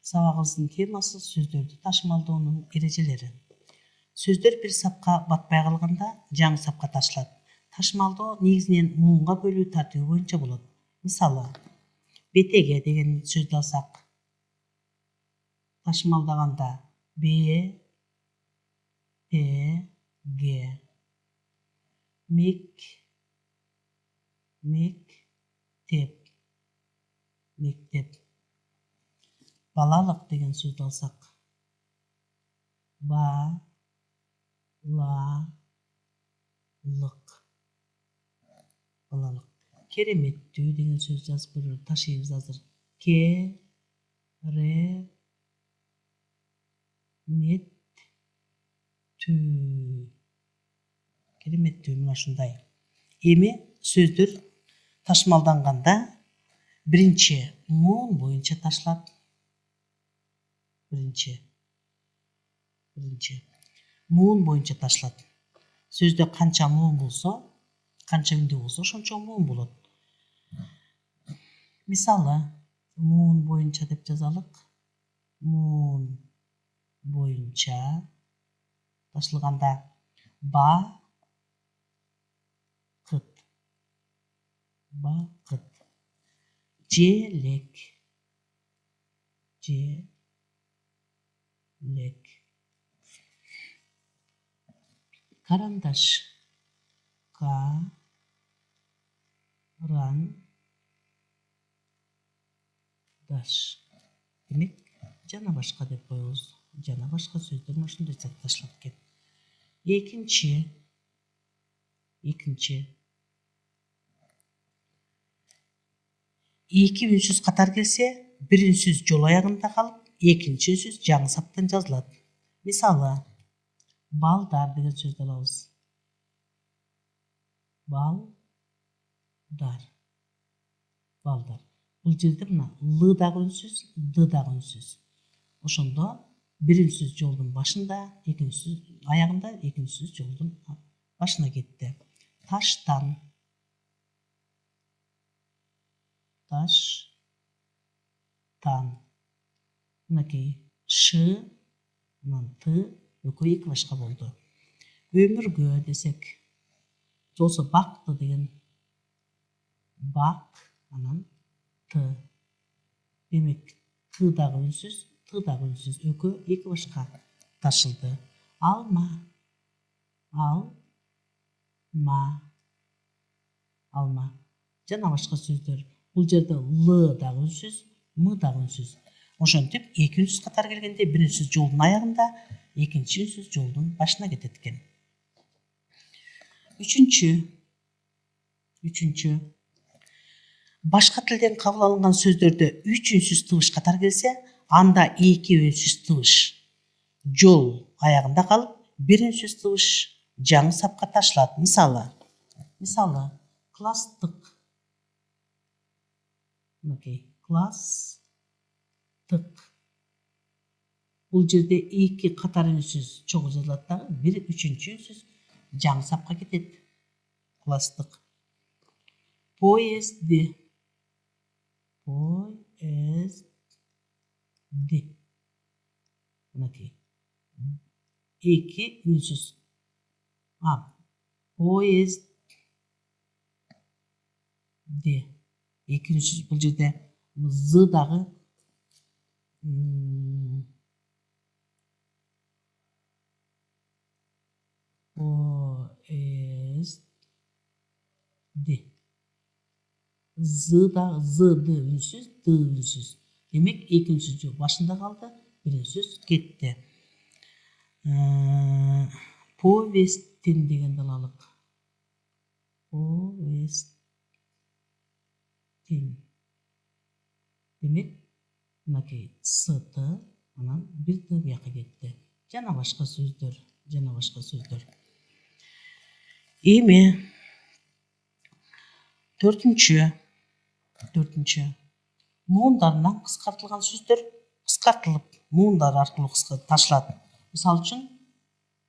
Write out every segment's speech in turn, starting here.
Сабағыбыздын темасы сөздөрдү ташымалдоонун эрежелери. Сөздөр бир сапка батпай калганда жаңы сапка ташылат. Ташымалдоо негизинен муунга бөлүү тартиби боюнча болот. Мисалы, бетеге деген сөздү алсак, ташымалдаганда б, п, г. Мектеп. Балалык деген сөздү алсак, балалык. Кереметтүү деген сөз жазып көрөлү, ташыйбыз азыр. Кереметтүү мына ушундай. Эми сөздөр ташымалданганда биринчи муун боюнча ташылат. Муун боюнча ташылат. Сөздө канча муун болсо, канча үндүү болсо, ошончо муун болот. Мисалы, муун боюнча деп жазалык. Муун боюнча ташылганда бакыт. Желек. Карандаш. Демек, жана башка деп коебуз. Жана башка сөздөр ушундай ташылат экен. Экинчи. Эки үнсүз катар келсе, бир үнсүз жол аягында калып, экинчи үнсүз жаңы саптан жазылат. Мисалы, балдар деген сөздү алабыз. Балдар. Бул жерде мына л дагы үнсүз, д дагы үнсүз. Ошондо бир үнсүз жолдун башында, аягында, эки үнсүз жолдун башына кетти. Таштан. Мынакей ш, анан т, экөө эки башка болду. Өмүргө десек, болсо бакты деген бак, анан т. Демек, т дагы үнсүз, экөө эки башка ташылды. Алма. Жана башка сөздөр. Бул жерде л дагы үнсүз, м дагы үнсүз. Ошентип, эки үнсүз катар келгенде бир үнсүз жолдун аягында, экинчи үнсүз жолдун башына кетет экен. Үчүнчү. Башка тилден кабыл алынган сөздөрдө үч үнсүз тыбыш катар келсе, анда эки үнсүз тыбыш жол аягында калып, бир үнсүз тыбыш жаңы сапка ташылат. Мисалы, класстык. Класстык. Бул жерде эки катар үнсүз чогуу жазылат дагы, бир үчүнчү үнсүз жаңы сапка кетет. Класстык. Поезди. Мынакей. Эки үнсүз. Поезди. Эки үнсүз. Бул жерде з дагы поезди. З д үнсүз, д үнсүз. Демек, эки үнсүз жол башында калды, бир үнсүз кетти. Повестин дегенди алалык. Демек, мынакей ст, анан бир т бияка кетти. Жана башка сөздөр. Эми төртүнчү. Муундарынан кыскартылган сөздөр кыскартылып, муундар аркылуу ташылат. Мисалы үчүн,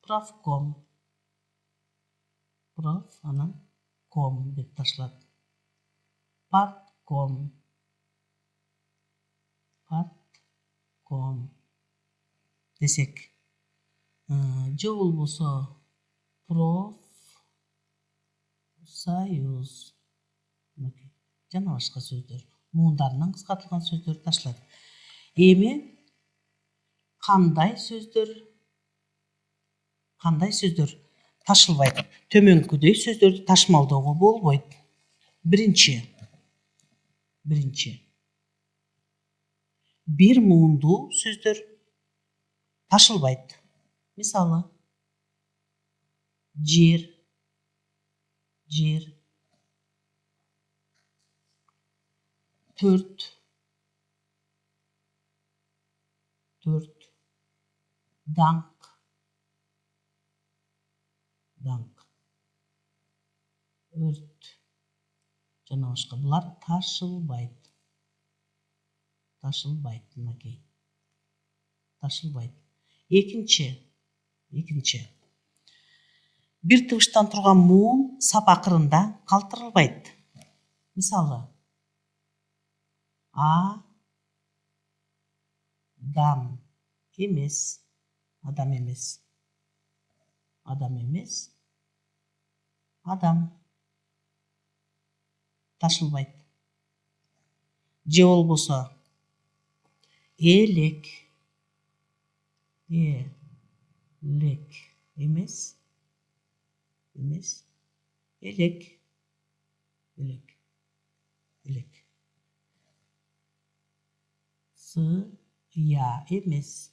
правком. Анан ком деп ташылат. Партком. ком десек, же болбосо профсоюз жана башка сөздөр муундарынан кыскартылган сөздөр ташталат. Эми кандай сөздөр ташылбайт? Төмөнкүдөй сөздөрдү ташмалдоого болбойт. Биринчи бир муунду сөздөр ташылбайт. Мисалы, жер, төрт, даңк, өрт, жана башка. Булар ташылбайт. Мынакей. Ташылбайт. Экинчи. Бир тыбыштан турган муун сап акырында калтырылбайт. Мисалы, адам эмес. Адам ташылбайт. Же болбосо элек эмес. Элек. Сыя эмес.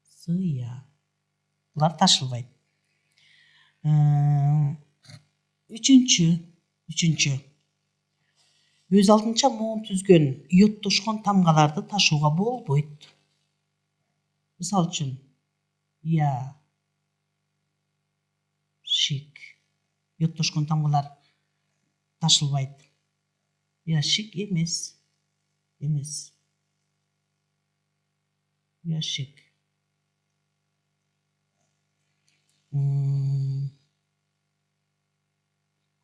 Сыя. Булар ташылбайт. Үчүнчү. Өз алдынча муун түзгөн йоттошкон тамгаларды ташууга болбойт. Мисалы үчүн, яшик. Йоттошкон тамгалар ташылбайт. Яшик эмес. Яшик.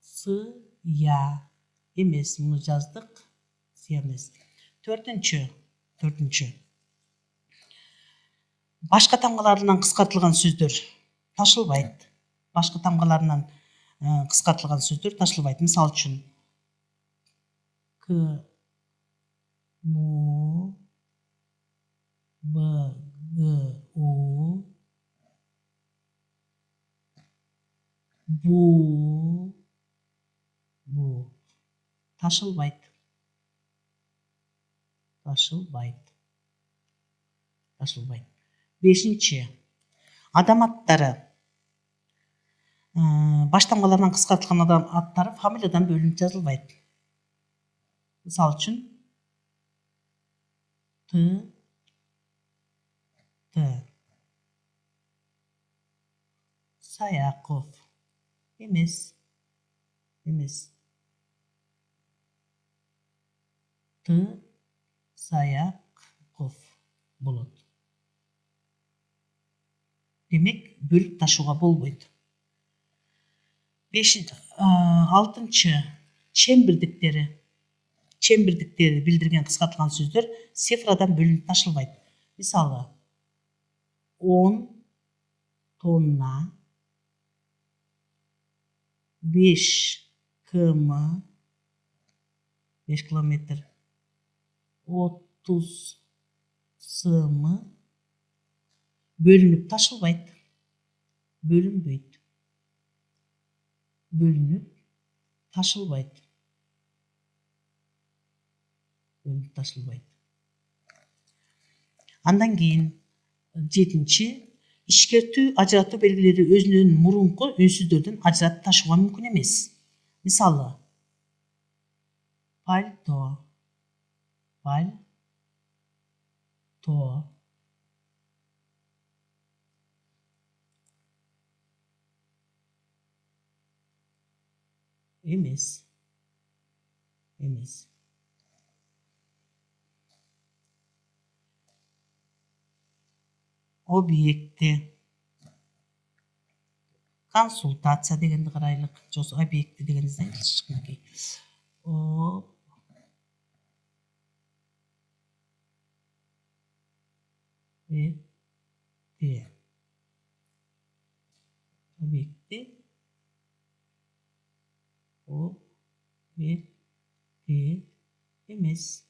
Сыя эмес. Муну жаздык. Сыя эмес. Төртүнчү. Башка тамгаларынан кыскартылган сөздөр ташылбайт. Мисалы үчүн, к, му, б, г, у, бу ташылбайт. Бешинчи. Адам аттары. Баш тамгаларынан кыскартылган адам аттары фамилиядан бөлүнүп жазылбайт. Мисалы үчүн, Т. Саяков эмес. Т. Саяков болот. Демек, бөлүп ташууга болбойт. Алтынчы. Чембирдиктери билдирген кыскартылган сөздөр цифрадан бөлүнүп ташылбайт. Мисалы, 10 тонна, 5 км, 5 километр, 30 см бөлүнүп ташылбайт. Бөлүнбөйт. Андан кийин 7. Ишкертүү, ажыратуу белгилери өзүнүн мурунку үнсүздөрдөн ажыратып ташууга мүмкүн эмес. Мисалы, пальто эмес. Объекти. Консультация дегенди карайлык. Жосу объекти дегенди знаете? объекті объекті емес.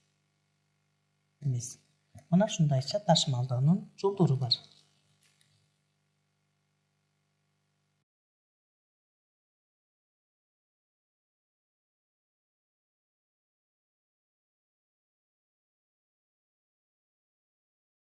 Мына ушундайча ташмалдоонун жолдору бар.